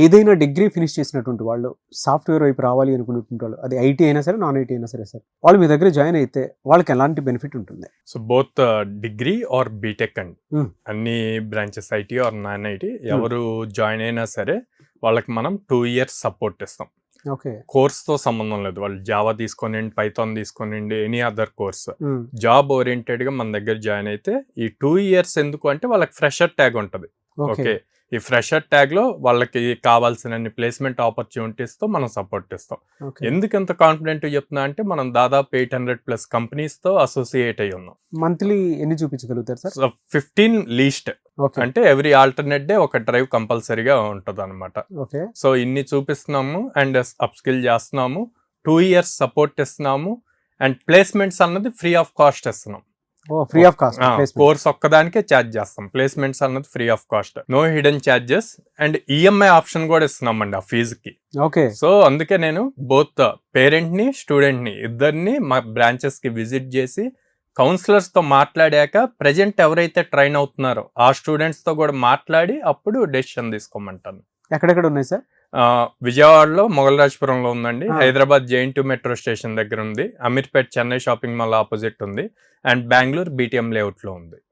ఏదైనా degree finish చేసినటువంటి వాళ్ళు సాఫ్ట్వేర్ వైపు రావాలి అనుకున్నటువంటి వాళ్ళు, అది ఐటీ అయినా సరే, నాన్ ఐటీ అయినా సరే సార్, వాళ్ళు మీ దగ్గర జాయిన్ అయితే వాళ్ళకి ఎలాంటి బెనిఫిట్ ఉంటుంది? So both degree or BTech అండి, అన్ని branches IT or non IT ఎవరు జాయిన్ అయినా సరే వాళ్ళకి మనం 2 years సపోర్ట్ ఇస్తాం. ఓకే, కోర్స్తో సంబంధం లేదు, వాళ్ళు జావా తీసుకోనండి, పైథాన్ తీసుకోనండి, ఎనీ అదర్ కోర్స్ జాబ్ ఓరియంటెడ్గా మన దగ్గర జాయిన్ అయితే ఈ 2 years ఎందుకు అంటే వాళ్ళకి ఫ్రెషర్ ట్యాగ్ ఉంటుంది. ఓకే, ఈ ఫ్రెషర్ ట్యాగ్ లో వాళ్ళకి కావాల్సిన ప్లేస్మెంట్ ఆపర్చునిటీస్ తో మనం సపోర్ట్ ఇస్తాం. ఎందుకు ఎంత కాన్ఫిడెంట్ చెప్తున్నా అంటే మనం దాదాపు 800+ కంపెనీస్ తో అసోసియేట్ అయి ఉన్నాం. మంత్లీ ఎన్ని చూపించగలుగుతారు సార్? 15 లీస్ట్, అంటే ఎవ్రీ ఆల్టర్నేట్ డే ఒక డ్రైవ్ కంపల్సరీగా ఉంటుంది అనమాట. సో ఇన్ని చూపిస్తున్నాము అండ్ అప్ స్కిల్ చేస్తున్నాము, 2 years సపోర్ట్ ఇస్తున్నాము అండ్ ప్లేస్మెంట్స్ అన్నది ఫ్రీ ఆఫ్ కాస్ట్ ఇస్తున్నాం. ఫ్రీ ఆఫ్ కాస్ట్, కోర్స్ ఒక్కదానికే ఛార్జ్ చేస్తాం. ప్లేస్మెంట్స్ అన్నది free of cost, no hidden charges and EMI option కూడా ఇస్తున్నామండి ఆ ఫీజుకి. ఓకే, సో అందుకే నేను బోత్ పేరెంట్ ని స్టూడెంట్ ని ఇద్దరిని మా బ్రాంచెస్ కి విజిట్ చేసి కౌన్సిలర్స్ తో మాట్లాడాక ప్రెజెంట్ ఎవరైతే ట్రైన్ అవుతున్నారో ఆ స్టూడెంట్స్ తో కూడా మాట్లాడి అప్పుడు డెసిషన్ తీసుకోమంటాను. ఎక్కడెక్కడ ఉన్నాయి సార్? విజయవాడలో మొగలరాజపురంలో ఉందండి, హైదరాబాద్ JN2 మెట్రో స్టేషన్ దగ్గర ఉంది, Ameerpet Chennai shopping mall opposite ఉంది, అండ్ బెంగళూరు BTM లేఅవుట్ లో ఉంది.